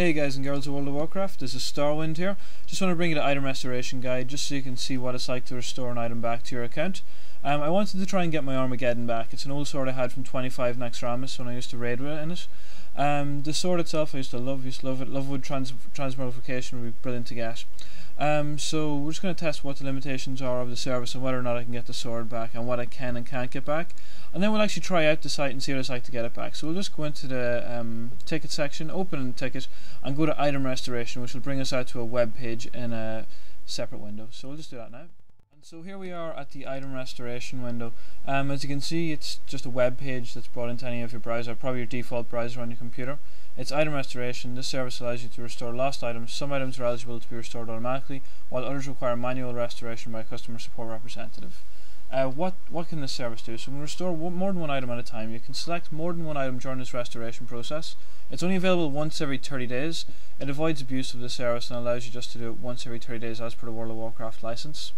Hey guys and girls of World of Warcraft, this is Starwind here. Just want to bring you the item restoration guide just so you can see what it's like to restore an item back to your account. I wanted to try and get my Armageddon back. It's an old sword I had from 25 Naxxramas when I used to raid with it in it. The sword itself I used to love it. Lovewood transmogrification would be brilliant to get. So we're just going to test what the limitations are of the service and whether or not I can get the sword back and what I can and can't get back. And then we'll actually try out the site and see what it's like to get it back. So we'll just go into the ticket section, open the ticket, and go to item restoration, which will bring us out to a web page in a separate window. So we'll just do that now. And so here we are at the item restoration window. As you can see, it's just a web page that's brought into any of your browser, probably your default browser on your computer. It's item restoration. This service allows you to restore lost items. Some items are eligible to be restored automatically, while others require manual restoration by a customer support representative. What can this service do? So we can restore more than one item at a time. You can select more than one item during this restoration process. It's only available once every 30 days. It avoids abuse of the service and allows you just to do it once every 30 days as per the World of Warcraft license.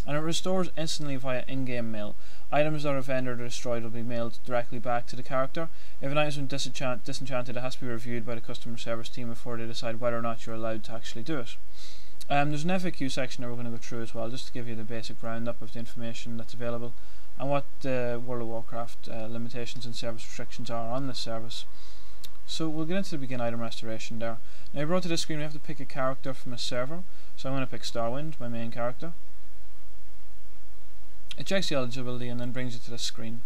And it restores instantly via in-game mail. Items that are vendored or destroyed will be mailed directly back to the character. If an item is disenchanted, it has to be reviewed by the customer service team before they decide whether or not you're allowed to actually do it. There's an FAQ section that we're going to go through as well, just to give you the basic roundup of the information that's available and what the World of Warcraft limitations and service restrictions are on this service. So we'll get into the begin item restoration there. Now you're brought to this screen. We have to pick a character from a server, so I'm going to pick Starwind, my main character. It checks the eligibility and then brings you to this screen.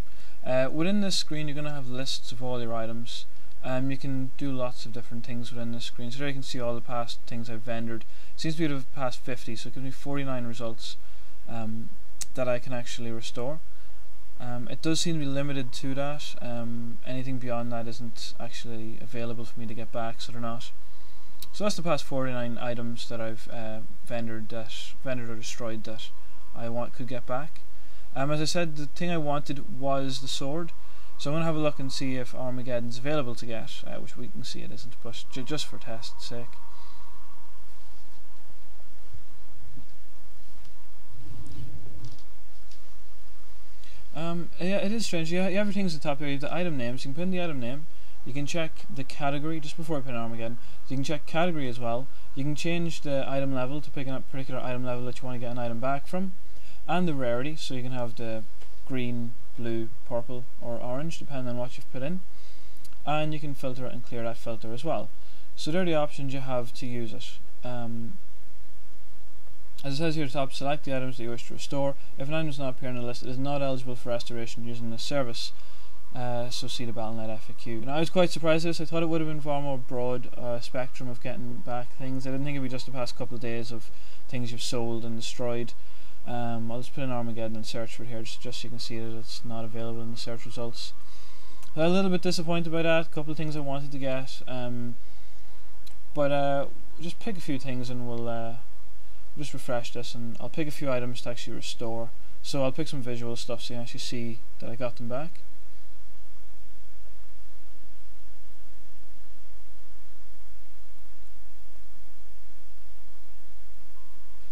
Within this screen you're going to have lists of all your items. You can do lots of different things within this screen. So there you can see all the past things I've vendored. It seems to be the past 50, so it gives me 49 results that I can actually restore. It does seem to be limited to that. Anything beyond that isn't actually available for me to get back, so they're not. So that's the past 49 items that I've vendored or destroyed that I could get back. As I said, the thing I wanted was the sword. So I'm going to have a look and see if Armageddon's available to get, which we can see it isn't, but just for test's sake. Yeah, it is strange. You have your things at the top here. You have the item names. You can put in the item name. You can check the category just before I put in Armageddon. So you can check category as well. You can change the item level to pick a particular item level that you want to get an item back from, and the rarity. So you can have the green, blue, purple or orange depending on what you've put in, and you can filter it and clear that filter as well. So there are the options you have to use it. As it says here at the top, select the items that you wish to restore. If an item does not appear on the list, it is not eligible for restoration using this service. So see the Battle.net FAQ. Now I was quite surprised at this. I thought it would have been far more broad spectrum of getting back things. I didn't think it would be just the past couple of days of things you've sold and destroyed. I'll just put in Armageddon and search for it here just so you can see that it's not available in the search results. I'm a little bit disappointed by that. A couple of things I wanted to get, but just pick a few things and we'll just refresh this, and I'll pick a few items to actually restore. So I'll pick some visual stuff so you can actually see that I got them back.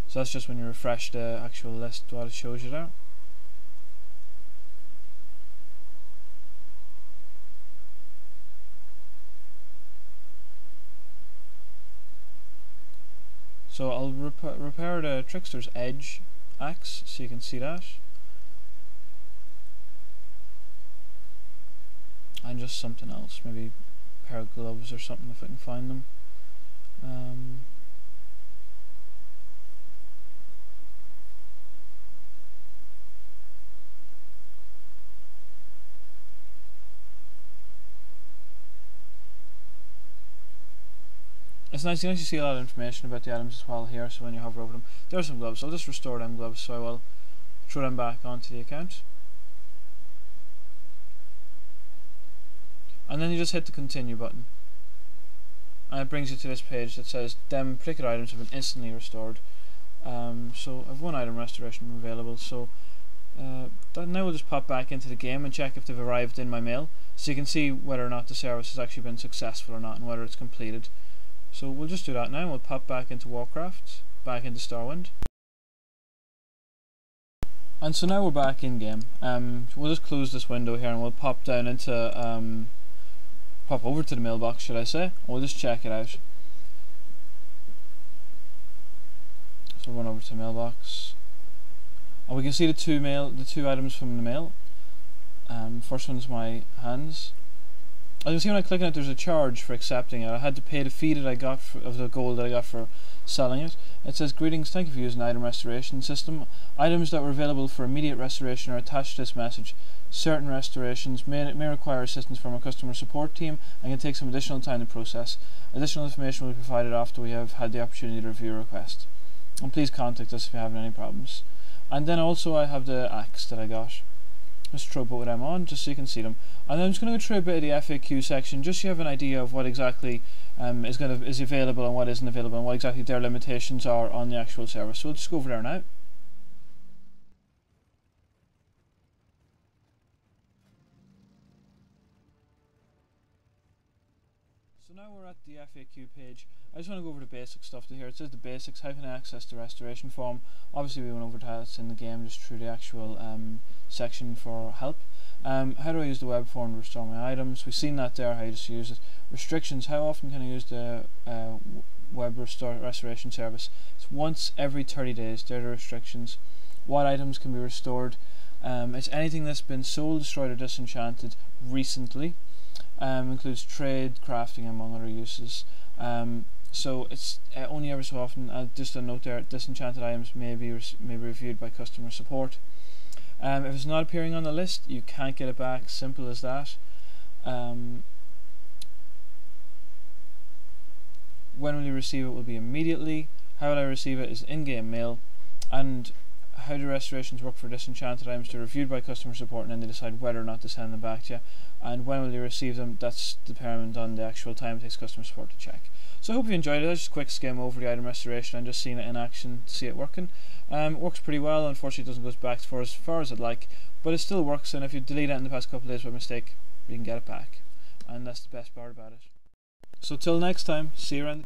So that's just when you refresh the actual list, what it shows you there. So I'll repair the Trickster's Edge axe so you can see that. And just something else, maybe a pair of gloves or something if I can find them. It's nice, you can actually see a lot of information about the items as well here, so when you hover over them. There are some gloves. I'll just restore them gloves, so I will throw them back onto the account. And then you just hit the continue button. And it brings you to this page that says them particular items have been instantly restored. So I have one item restoration available, so that now we'll just pop back into the game and check if they've arrived in my mail, so you can see whether or not the service has actually been successful or not and whether it's completed. So we'll just do that now. We'll pop back into Warcraft, back into Starwind. And so now we're back in game. We'll just close this window here and we'll pop down into pop over to the mailbox, should I say, and we'll just check it out. So run over to the mailbox, and we can see the two items from the mail. First one's my hands. As you can see when I click on it, there's a charge for accepting it. I had to pay the fee that I got of the gold that I got for selling it. It says, "Greetings, thank you for using the item restoration system. Items that were available for immediate restoration are attached to this message. Certain restorations may require assistance from our customer support team and can take some additional time to process. Additional information will be provided after we have had the opportunity to review your request. And please contact us if you have any problems." And then also I have the axe that I got. Let's throw both of them on just so you can see them. And then I'm just going to go through a bit of the FAQ section just so you have an idea of what exactly is available and what isn't available and what exactly their limitations are on the actual service. So we'll just go over there now. So now we're at the FAQ page. I just want to go over the basic stuff to here. It says the basics, how can I access the restoration form. Obviously we went over that, it's in the game, just through the actual section for help. How do I use the web form to restore my items? We've seen that there, how you just use it. Restrictions, how often can I use the web restoration service? It's once every 30 days, they're the restrictions. What items can be restored? It's anything that's been sold, destroyed or disenchanted recently. Includes trade, crafting among other uses. So it's only ever so often. Just a note there, disenchanted items may be reviewed by customer support. If it's not appearing on the list, you can't get it back, simple as that. When will you receive it will be immediately. How will I receive it is in-game mail. And how do restorations work for disenchanted items? They're reviewed by customer support and then they decide whether or not to send them back to you. And when will you receive them? That's dependent on the actual time it takes customer support to check. So I hope you enjoyed it. I just a quick skim over the item restoration and just seeing it in action to see it working. It works pretty well. Unfortunately it doesn't go back for as far as I'd like, but it still works, and if you delete it in the past couple of days by mistake, you can get it back, and that's the best part about it. So till next time, see you around the